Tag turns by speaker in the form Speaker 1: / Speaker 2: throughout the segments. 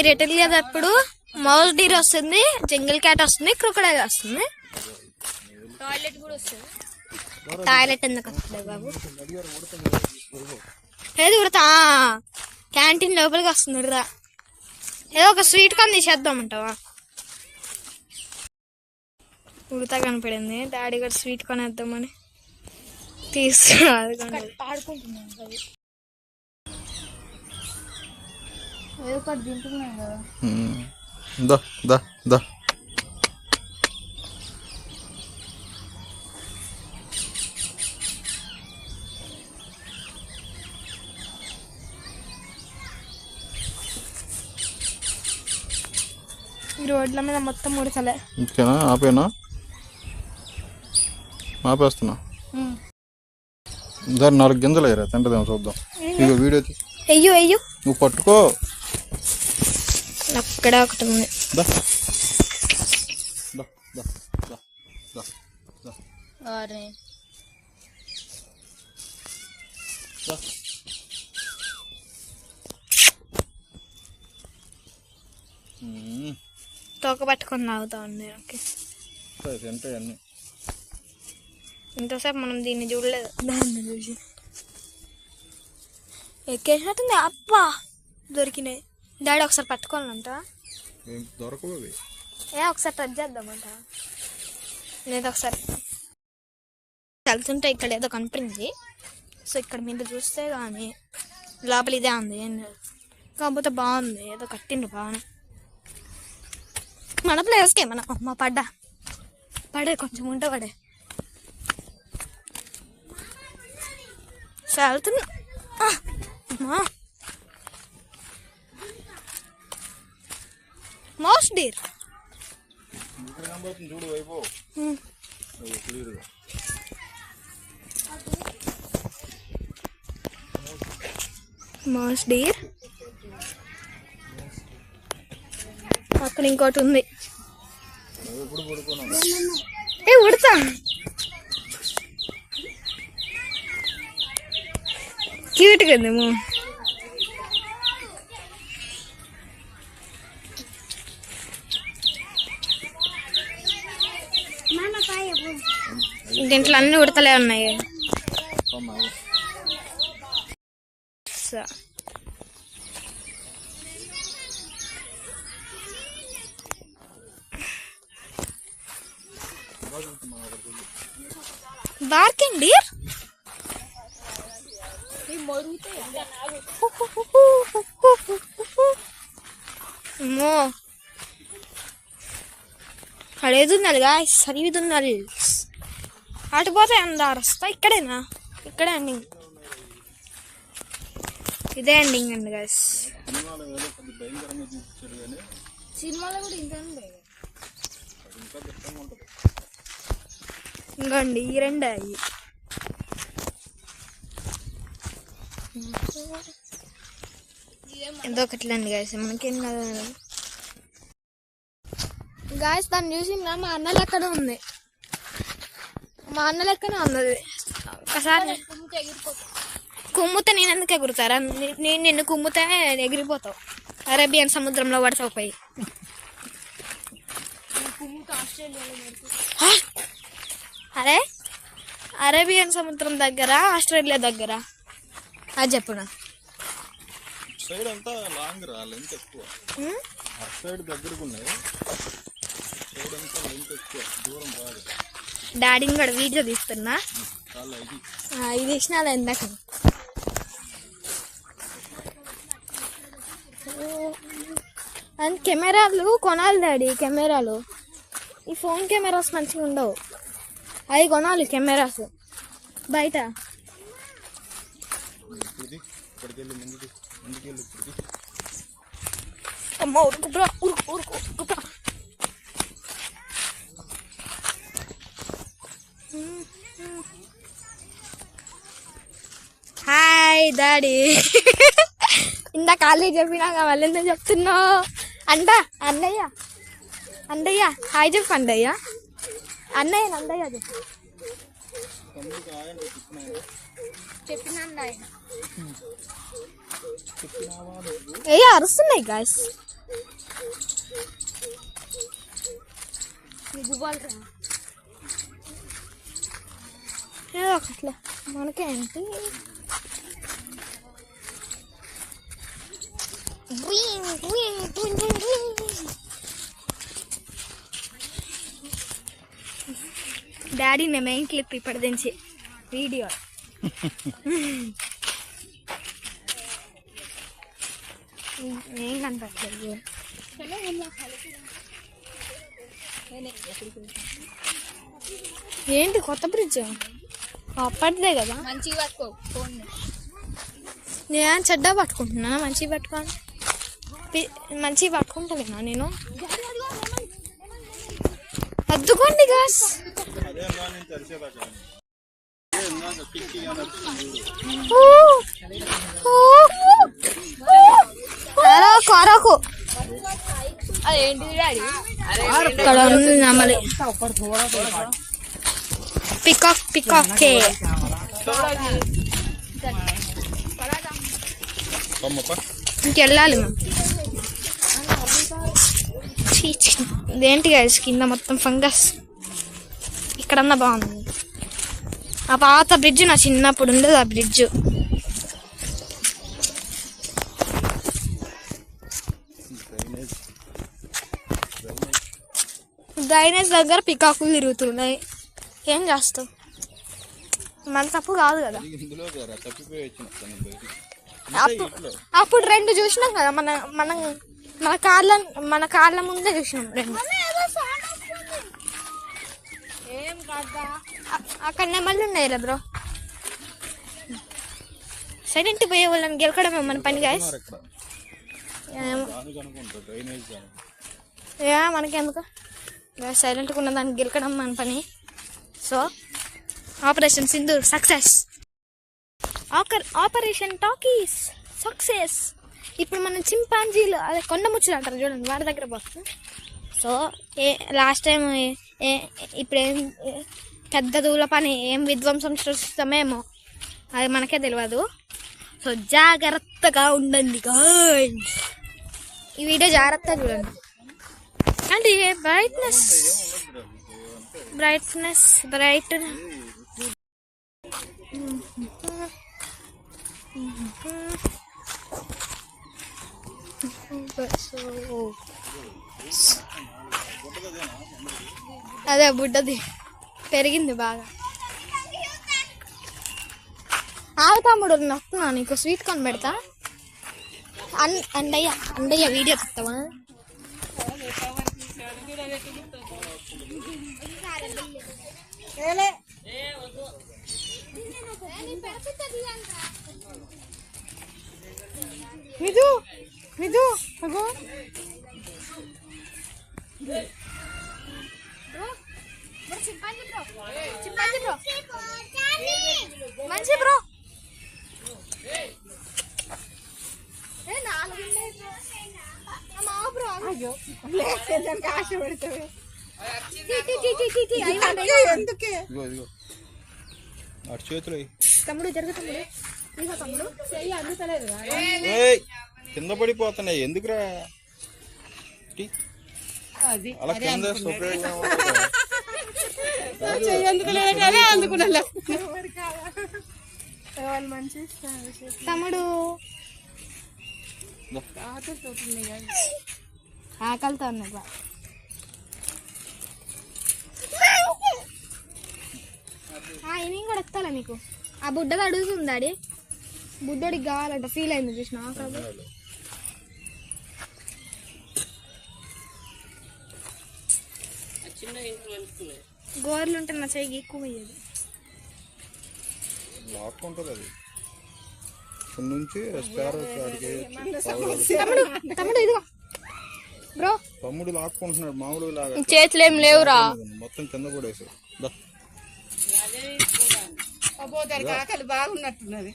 Speaker 1: Return చేసేటప్పుడు mouse Deere వస్తుంది, jungle cat వస్తుంది, క్రొకడైల్ వస్తుంది, టాయిలెట్ కూడా వస్తుంది. టాయిలెట్ ఎందుకు వస్తుంది బాబు? ఏది ఉడతా క్యాంటీన్ లోపలికి వస్తుంది ఉడతా. ఏదో ఒక స్వీట్ కొని తీసేద్దామంటావా? ఉడతా కనపడింది, డాడీ కూడా స్వీట్ కొనేద్దామని తీసుకున్నాడు. ఏదో ఒకటి తింటున్నాం కదా. ఈ రోడ్ల మీద మొత్తం ఉడకలే.
Speaker 2: ఇంకేనా ఆపేనా? ఆపేస్తున్నా. దాని 4 గింజలు అయ్యారా తింటదేమో చూద్దాం. ఇక వీడియో
Speaker 1: అయ్యో అయ్యో
Speaker 2: నువ్వు పట్టుకో.
Speaker 1: అక్కడ ఒకటి ఉంది. తోక పట్టుకొని తాగుతా ఉంది. ఓకే ఇంతసేపు మనం దీన్ని చూడలేదు, దాన్ని చూసి ఎక్కేసినట్టుంది. అబ్బా దొరికినాయి. డాడీ ఒకసారి పట్టుకోవాలంట. ఒకసారి టచ్ చేద్దామంట. లేదా ఒకసారి వెళ్తుంటే ఇక్కడ ఏదో కనిపించింది. సో ఇక్కడ మీద చూస్తే కానీ లోపల ఇదే ఉంది, కాకపోతే బాగుంది. ఏదో కట్టిండ్రు బాగానే. మన ప్లేస్కే మన అమ్మ పడే కొంచెం ఉంటే పడే. సో వెళ్తున్నా. మౌస్ డీర్ మౌస్ డీర్ అక్కడ ఇంకోటి ఉంది. ఉడతా క్యూట్ కదేమో. దీంట్లో అన్ని ఉడతలే ఉన్నాయి. బార్కింగ్ డీర్ అడేదున్నలుగా సరిదున్నలు అటుపోతాయి. అందరస్తా ఇక్కడేనా? ఇక్కడే ఎండింగ్. ఇదే ఎండింగ్ అండి గాయస్. సినిమాలో కూడా ఇంకోండి ఈ రెండే అయ్యి. ఏదో ఒకట్లేండి గాయస్, మనకేం కాదు గాయస్. దాన్ని చూసి మా అన్న లెక్కనే ఉంది. మా అన్న లెక్కనే ఉన్నది. ఒకసారి కుమ్ముతే నేను ఎందుకు ఎగురుతారా? నేను నిన్ను కుమ్ముతే ఎగిరిపోతావు. అరేబియన్ సముద్రంలో పడతావు పోయి. అరే అరేబియన్ సముద్రం దగ్గర, ఆస్ట్రేలియా దగ్గర అది చెప్పునా? డాడీని కూడా వీడియో తీస్తున్నా. ఇది ఇచ్చిన ఇందాక. అండ్ కెమెరాలు కొనాలి డాడీ. కెమెరాలు ఈ ఫోన్ కెమెరాస్ మంచిగా ఉండవు, అవి కొనాలి కెమెరాస్ బయట. అమ్మ ఉరుకురా ఉరుకురా. Hi daddy. ఇందా ఖాళీ చెప్పినాక మళ్ళీ ఎందుకు చెప్తున్నావు అంట? అన్నయ్య హాయ్ చెప్పు. అన్నయ్య చెప్పు. చెప్పినా ఏ అరుస్తున్నాయి గాయస్. ఏదో ఒకట్లే మనకేంటి. డాడీ నే మెయిన్ క్లిప్ ఇప్పటి నుంచి వీడియో. ఏం కనపడలేదు. ఏంటి కొత్త బ్రిడ్జ్ అప్పటిదే కదా.
Speaker 3: మంచిగా పట్టుకో ఫోన్.
Speaker 1: నేను చెడ్డ పట్టుకుంటున్నా. మంచిగా పట్టుకోండి. మంచిగా పట్టుకుంటలేనా నేను. అద్దుకోండి గాస్. కొరకు
Speaker 3: అదేంటి డాడీ?
Speaker 1: ఇక్కడ ఉంది నమ్మలి. పికాక్ పికాకే ఇంకెళ్ళాలి మేము. ఇదేంటి గైస్ కింద మొత్తం ఫంగస్. ఇక్కడన్నా బాగుంది. ఆ పాత బ్రిడ్జ్ నా చిన్నప్పుడు ఉండేది. ఆ బ్రిడ్జ్ డ్రైనేజ్ దగ్గర పికాకులు తిరుగుతున్నాయి. ఏం చేస్తావు, మన తప్పు కాదు కదా. అప్పుడు 2 చూసినాం కదా. మన కాళ్ళ ముందే చూసినాం 2. అక్కడ నెమళ్ళు ఉన్నాయి రా బ్రో. సైలెంట్ పోయే వాళ్ళని గెలకడమే మన పని గాయస్. మనకెందుకు సైలెంట్గా ఉన్న దాన్ని గెలకడం మన పని. So operation Sindoor success. Operation talkies success. ఇప్పుడు మనం చింపాంజీలు అదే కొండ ముచ్చులు అంటారు చూడండి, వాడి దగ్గర పోతాం. సో లాస్ట్ టైం ఇప్పుడేం పెద్ద దూల పని ఏం విధ్వంసం సృష్టిస్తామేమో అది మనకే తెలియదు. సో జాగ్రత్తగా ఉండండి గాయ్స్. ఈ వీడియో జాగ్రత్తగా చూడండి. అంటే బ్రైట్ అదే బుడ్డది పెరిగింది బాగా. ఆగు తమ్ముడు, నొక్కున్నా నీకు స్వీట్ కొని పెడతా. అండయ్య వీడియో తీస్తావా? విధు మంచి బ్రో. ఆశ పెడతావే తమ్ముడు జరుగుతుంది.
Speaker 2: కింద పడిపోతున్నాయి ఎందుకురా అలా కింద
Speaker 1: తమ్ముడు ఆకలితో ఉన్నాయి. నేను కూడా ఎత్తాలా నీకు. ఆ బుడ్డది అడుగుతుంది డాడీ. బుడ్డోడికి కావాలంట. ఫీల్ అయింది చూసిన ఆకలి. గోర్లు ఉంటే నా చెయ్యి ఎక్కువ అయ్యేది. తమ్ముడు ఇదిగో బ్రో.
Speaker 2: తమ్ముడు లాక్కుంటున్నాడు మామూలు లాగా.
Speaker 1: చేతులు ఏం లేవురా,
Speaker 2: మొత్తం కింద పడేసాడు.
Speaker 3: ఆకలి బాగున్నట్టున్నది.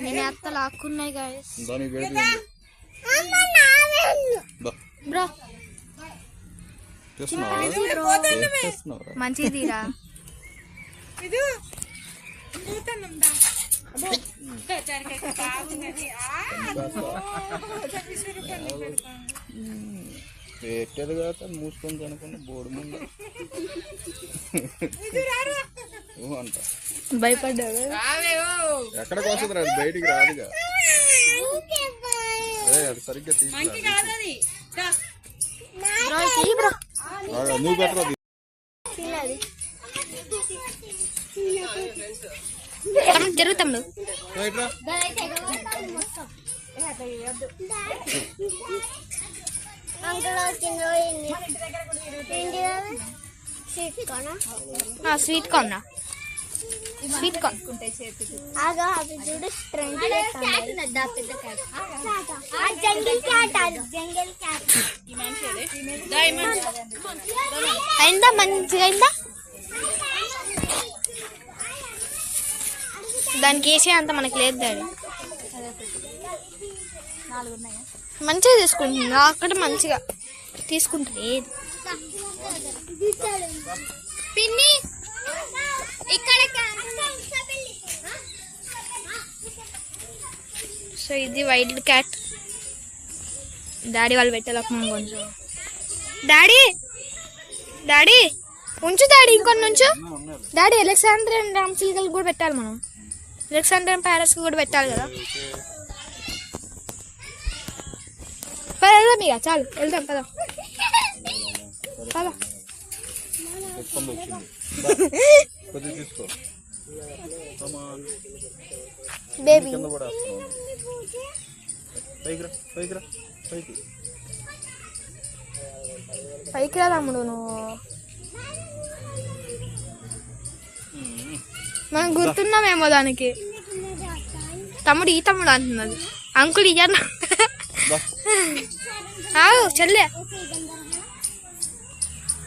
Speaker 1: నేను అత్త లాక్కున్నాయి గాయస్.
Speaker 2: దానికి వేడి
Speaker 1: బ్రో
Speaker 2: తెస్తున్నావా?
Speaker 1: మంచిదిరా.
Speaker 3: ఇది పోతానుందా అబ్బో సరికాయ బాగున్నది
Speaker 2: పెట్టేది కాక మూసుకొని అనుకున్న బోర్డు ముందు అంట
Speaker 1: భయపడ్డాడు.
Speaker 2: ఎక్కడికి వస్తుంది అది బయటికి రాదుగా. అది సరిగ్గా తీసుకురా. నువ్వు పెట్టరా
Speaker 1: జరుగుతాడు. స్వీట్ కార్న్ స్వీట్ కార్న్ అయిందా? మంచిగా అయిందా? దానికి వేసే అంత మనకి లేదు డాడీ. మంచిగా తీసుకుంటుంది అక్కడ, మంచిగా తీసుకుంటుంది. పిన్ని సో ఇది వైల్డ్ క్యాట్. డాడీ వాళ్ళు పెట్టాలమ్మా కొంచెం. డాడీ డాడీ ఉంచు డాడీ, ఇంకొన్ని ఉంచు డాడీ. అలెగ్జాండర్ అండ్ రామ్సిల్కల్ కూడా పెట్టాలి మనం. అలెగ్జాండర్ అండ్ ప్యారస్ కూడా పెట్టాలి కదా. వెళ్దాం ఇక, చాలు వెళ్దాం కదా. కదా బేబీ పైకి రా తమ్ముడు. నువ్వు మనం గుర్తున్నామేమో దానికి. తమ్ముడు ఈ తమ్ముడు అంటున్నది. అంకుల్ ఇయ్యన్నా చెల్లె.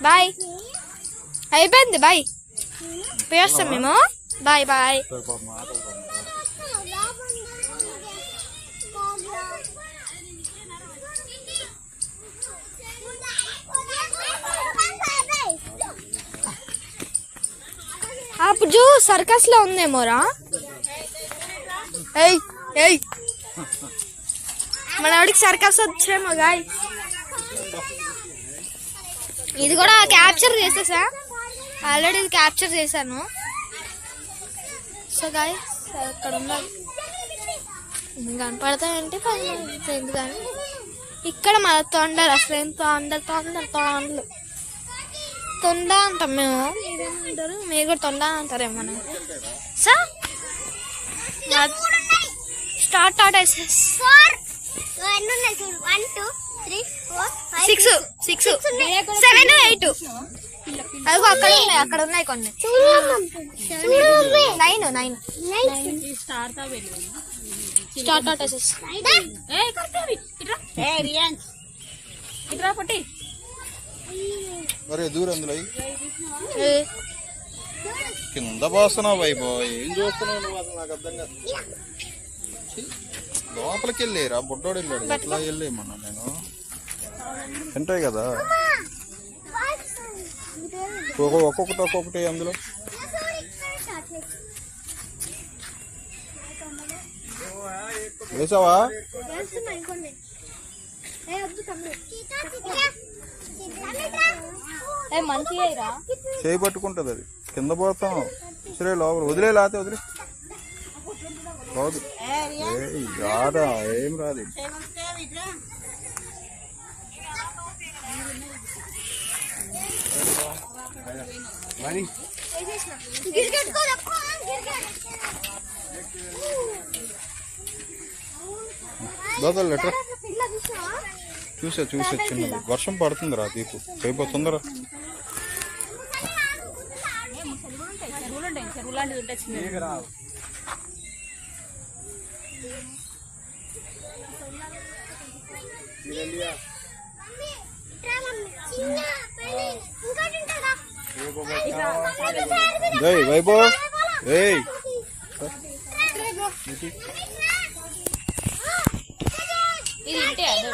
Speaker 1: బాయ్ అయిపోయింది. బాయ్ పోయేస్తాం మేము. Bye bye. అప్పుడు సర్కస్ లో ఉందేమోరా. ఏయ్ ఏయ్ మన వాడికి సర్కస్ వచ్చేమో గాయ్. ఇది కూడా క్యాప్చర్ చేసేసా ఆల్రెడీ. ఇది క్యాప్చర్ చేశాను. సో గాయ్ అక్కడ ఉండాలి. కనపడతాయంటే ఎందుకని ఇక్కడ మన తొండలు అసలు తొండలు తొండ అంటాం మేము. మీరేమంటారు? మీరు కూడా తొండ అంటారేమో. సో స్టార్ట్ ఆర్డర్స్ 6 6 7 8 అదిగో అక్కడ ఉన్నాయి కొన్ని. 9 స్టార్ట్ ఆర్డర్స్.
Speaker 2: అరే దూరం అందులో కింద పోస్తున్నావు వైభవ్. ఏం చూస్తున్నావు నువ్వు అసలు? నాకు అర్థం కాదు. లోపలికి వెళ్ళేరా బుడ్డోడు వెళ్ళాడు. ఎట్లా వెళ్ళే మన నేను తింటాయి కదా ఒక్కొక్కటి అందులో. వేసావా? చేయి పట్టుకుంటది అది. కింద పోతాం సరే లోపల వదిలే. లేకపోతే వదిలే రాదు. రాదా? ఏం రాదు. దోదలు లెటర్ చూసా చిన్నది. వర్షం పడుతుంది రా దీపు. అయిపోతుందరా. జై వైభవ్. ఏయ్
Speaker 1: ఇది ఇంటే అదో.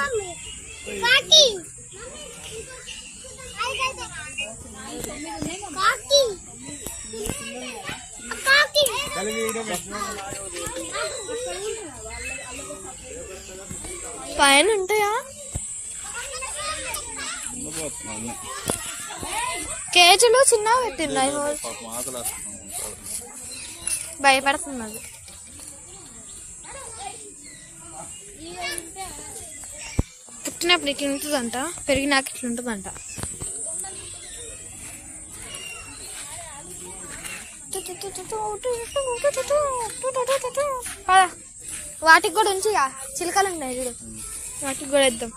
Speaker 1: పైన ఉంటాయా
Speaker 2: ఉండబోతున్నాను.
Speaker 1: కేజీలు చిన్న పెట్టిన్నాయి.
Speaker 2: పాపం ఆకలి వేస్తున్నాం.
Speaker 1: భయపడుతున్నది. పుట్టినప్పుడు ఇట్లా ఉంటుందంట, పెరిగినాక ఇట్లా ఉంటుందంట. వాటికి కూడా ఉంచి చిలకలు ఉన్నాయి చూడు, వాటికి కూడా ఇద్దాం.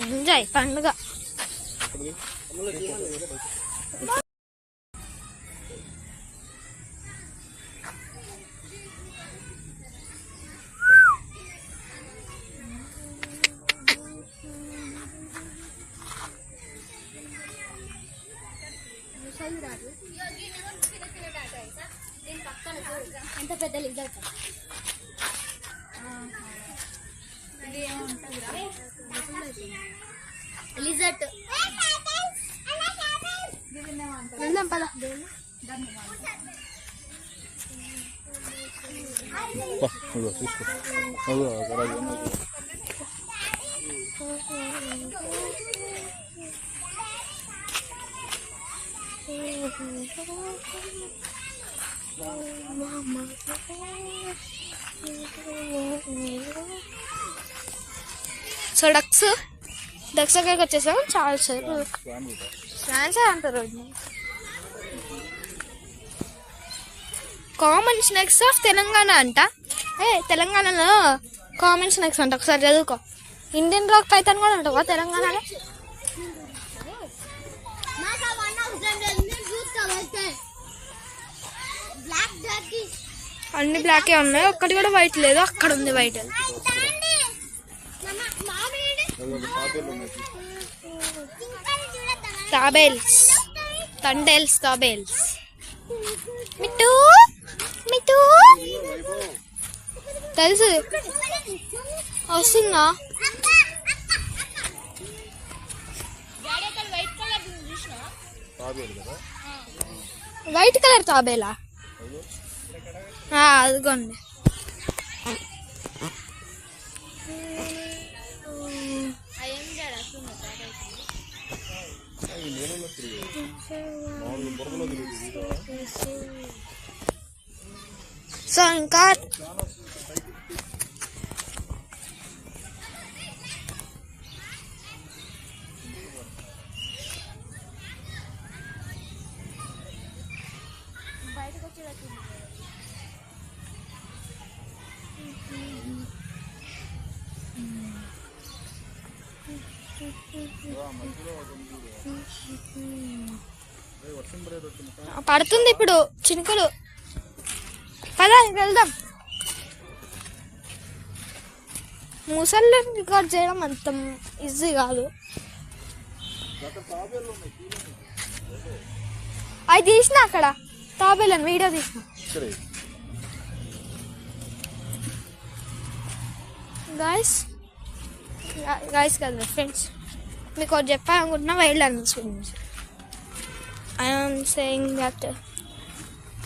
Speaker 1: ఎంజాయ్ పండుగ. ఎంత పెద్ద లిజర్ట్ లిజర్ట్ వెళ్దాం పద.
Speaker 2: తీసుకో. అక్కడ
Speaker 1: సో డక్స్ దగ్గరికి వచ్చేసాం. చాలా సేపు ఫ్రాన్సే అంటారు. కామన్ స్నాక్స్ ఆఫ్ తెలంగాణ అంట. తెలంగాణలో కామన్ స్నాక్స్ అంట. ఒకసారి చదువుకో. ఇండియన్ రాక్ పైతాన్ కూడా ఉంటావా తెలంగాణలో? అన్ని బ్లాకే ఉన్నాయి, ఒక్కటి కూడా వైట్ లేదు. అక్కడ ఉంది వైట్. తాబేల్స్, తండేల్స్, తాబేల్స్. మిట్టు మిట్టు తెలుసు వస్తుందా? వైట్ కలర్ తాబేలా? అదిగోండి. సో ఇంకా పడుతుంది ఇప్పుడు చినుకులు. పద వెళ్దాం. ముసళ్ళు రికార్డ్ చేయడం అంత ఈజీ కాదు. అది తీసిన అక్కడ తాబేలను వీడియో తీసిన. గాయస్ కదా ఫ్రెండ్స్, మీకు ఒకటి చెప్పాలనుకుంటున్నా వైల్డ్ యానిమల్స్ గురించి. I am saying that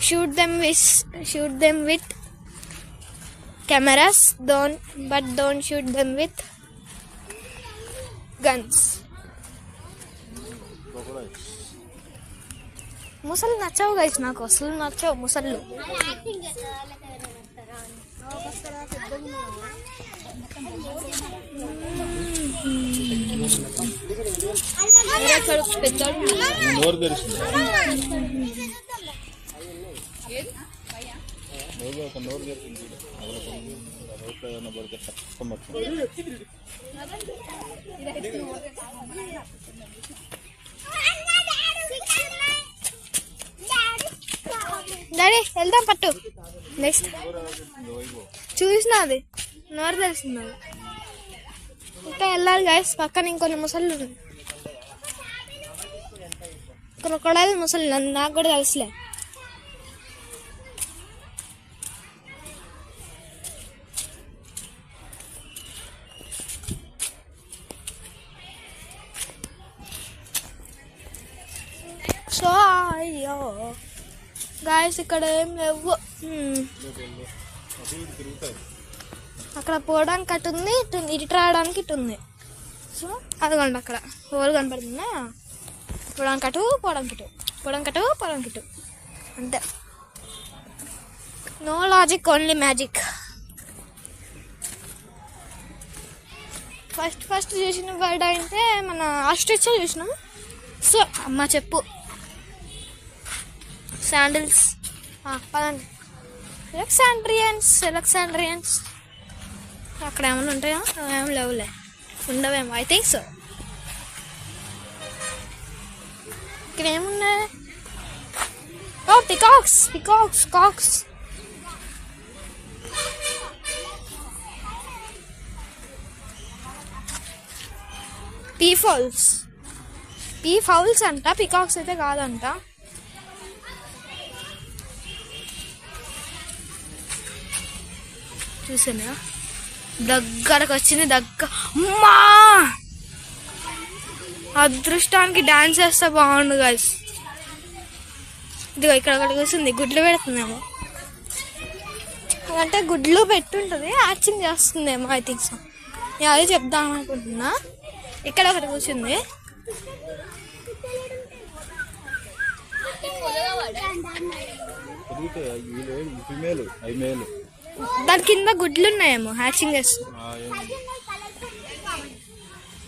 Speaker 1: shoot them with cameras, don't shoot them with guns. ముసళ్ళు నచ్చవు గైస్, నాకు అసలు నచ్చవు ముసళ్ళు.
Speaker 2: నోరు తెరిచింది. ఒక నోరు తెరిచింది. రోడ్లో ఏమైనా పడితే
Speaker 1: డాడీ వెళ్దాం పట్టు. నెక్స్ట్ చూసిన అది నోరు తెలిసింది. ఇంకా వెళ్ళాలి గైస్, పక్కన ఇంకొన్ని ముసళ్ళు ఉన్నాయి. క్రొకడైల్ ముసలి నాకు కూడా తెలుసులే. సో అయ్యో గాయస్ ఇక్కడ ఏం లేవు. అక్కడ పోవడానికి అటు ఉంది, ఇటు రావడానికి ఇటు ఉంది. సో అదిగోండి అక్కడ హోల్ కనపడుతుందా, పోవడానికి అటు పోవడానికి ఇటు, పోవడానికి అటు పోవడానికి ఇటు, అంతే. No logic, only magic. First చూసిన బర్డ్ అయితే మన ఆస్ట్రిచ్ చూసినాం. సో అమ్మ చెప్పు శాండిల్స్ పదండి. ఎలక్సాండ్రియన్స్ అక్కడ ఏమైనా ఉంటాయా? ఏం లేవులే, ఉండవేమో. I think so. ఇక్కడ ఏమున్నాయి? ఓ పికాక్స్. పీ ఫౌల్స్ అంట, పికాక్స్ అయితే కాదంట. చూసానా దగ్గరకు వచ్చింది, అమ్మా అదృష్టానికి డాన్స్ చేస్తే బాగుండు గైస్. ఇదిగో ఇక్కడ ఒకటి కూర్చుంది, గుడ్లు పెడుతుందేమో. అంటే గుడ్లు పెట్టుంటుంది, యాక్టింగ్ చేస్తుందేమో. I think so. నేను అదే చెప్దాం అనుకుంటున్నా. ఇక్కడ ఒకటి కూర్చుంది. దాని కింద గుడ్లు ఉన్నాయేమో, హ్యాచింగ్ చేస్తుంది.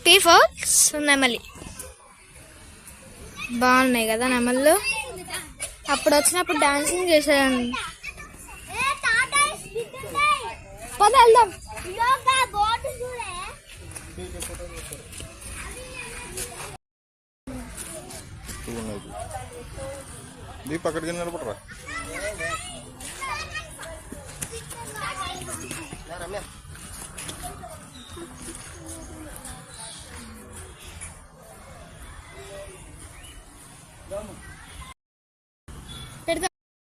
Speaker 1: పీఫోర్స్ నెమలి బాగున్నాయి కదా నెమళ్ళు. అప్పుడు వచ్చినప్పుడు డాన్సింగ్ చేసేదాన్ని. పద వెళ్దాం.
Speaker 2: దీప్ అక్కడికి నిలబడరా.